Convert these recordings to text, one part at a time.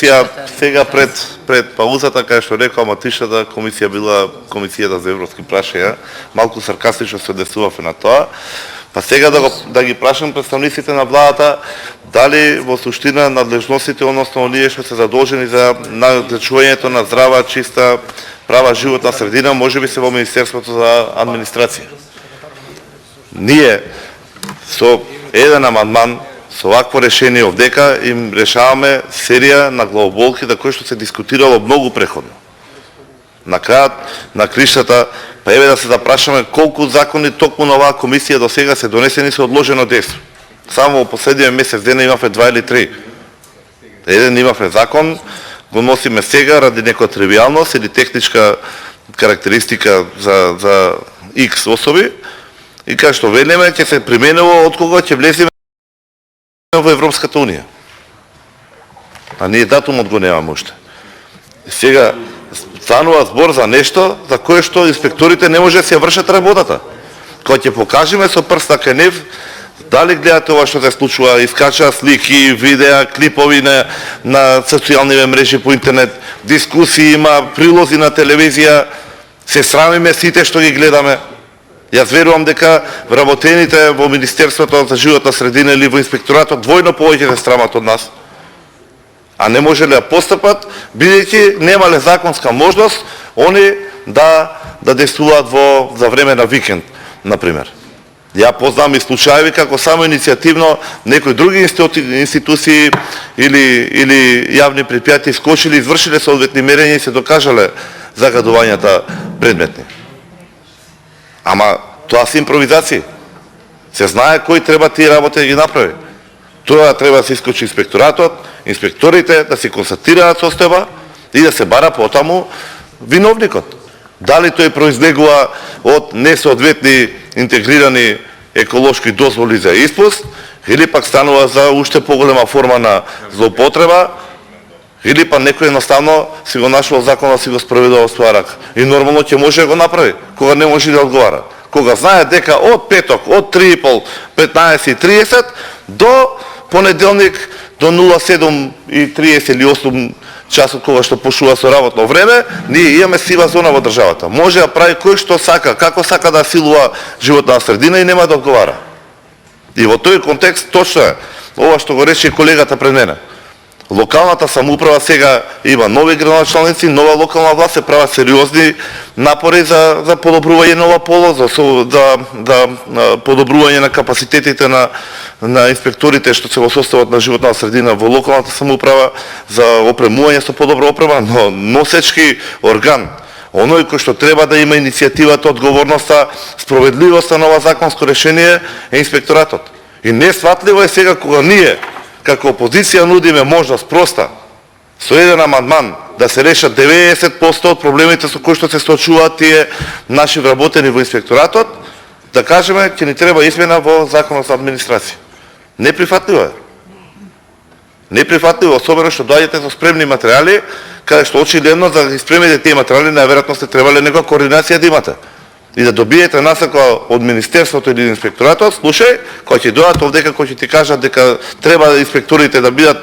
комисија сега пред паузата, кај што рекол Матишата, комисија била комисијата за европски прашања, малку саркастично се однесувавме на тоа. Па сега да ги прашам представниците на владата дали во суштина надлежностите, односно оние што се задолжени за зачувањето на здрава, чиста, права животна средина, можеби се во Министерството за администрација. Ние со еден амандман, со вакво решение овдека им решаваме серија на главоболки за кои што се дискутирало многу преходно. На крајот на криштата, па еве да се запрашаме колку закони токму на оваа комисија до сега се донесени со одложено дејство. Само во последниот месец дена имавме 2 или 3. Еден имавме закон, го носиме сега ради некоја тривијалност или техничка карактеристика за X особи, и кај што велиме ќе се применува од кога ќе влеземе во Европската унија. А ние датумот го немаме уште. Сега станува збор за нешто за кое што инспекторите не може да се вршат работата. Кога ќе покажеме со прст кај нив, дали гледате ова што се случува, искача слики, видеа, клипови на социјалните мрежи по интернет, дискусии има, прилози на телевизија, се срамиме сите што ги гледаме. Јас верувам дека вработените во Министерството за животна средина или во инспекторатот двојно повеќе се срамат од нас. А не можеле да постапат, бидејќи немале законска можност они да действуваат за време на викенд, например. Ја познам и случаи како само иницијативно некои други институции или јавни предпријатија искочили, извршиле соодветни мерења и се докажале загадувањата предметни. Ама тоа се импровизации. Се знае кој треба тие работи да ги направи. Тоа треба да се искочи инспекторатот, инспекторите да се констатираат состојба и да се бара потаму виновникот. Дали тој произлегува од несоодветни интегрирани еколошки дозволи за испуст, или пак станува за уште поголема форма на злоупотреба, или па некој едноставно си го нашол закон да си го спроведува во своја рака. И нормално ќе може да го направи, кога не може да одговара. Кога знае дека од петок, од 3:30, 15:30 до понеделник до 07:30 или 8 часот кога што почнува со работно време, ние имаме сива зона во државата. Може да прави кој што сака, како сака да силува животна средина и нема да одговара. И во тој контекст точно е ова што го рече колегата пред мене. Локалната самоуправа сега има нови градоначалници, нова локална власт, се прават сериозни напори за подобрување на ова поло, за подобрување на капацитетите на инспекторите што се во составот на животна средина во локалната самоуправа, за опремување со подобра опрема, но носечки орган, оној кој што треба да има иницијативата, одговорноста, справедливоста на ова законско решение е инспекторатот. И несватливо е сега кога ние како опозиција нудиме можност проста, со еден амандман, да се решат 90% од проблемите со кои што се соочуваат тие наши вработени во инспекторатот, да кажеме ќе ни треба измена во Законот за администрација. Неприфатливо е. Неприфатливо, особено што доаѓате со спремни материјали, каде што очигледно за да испремите тие материјали, најверојатно сте требале некоја координација да имате. И да добиете насака од Министерството или инспекторатот, слушај, кој ќе дојдат овдека, кој ќе ти кажат дека треба инспекторите да бидат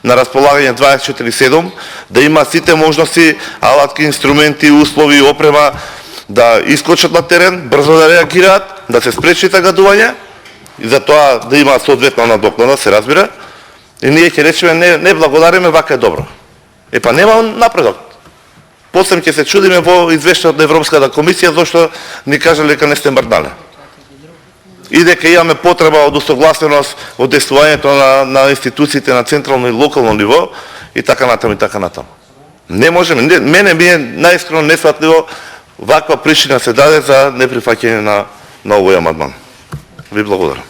на располагање 24/7, да има сите можности, алатки, инструменти, услови и опрема, да искочат на терен, брзо да реагираат, да се спречи загадување, и за тоа да има соодветна надокнада, се разбира, и ние ќе речеме не благодариме, вака е добро. Епа нема напредок. После ќе се чудиме во извештајот на Европската комисија зашто ни кажале дека не сте мрднале. И дека имаме потреба од усогласеност од действувањето на институциите на централно и локално ниво и така натаму и така натаму. Не можеме, мене ми е најискрено несватливо ваква причина се даде за неприфаќање на овој амандман. Ви благодарам.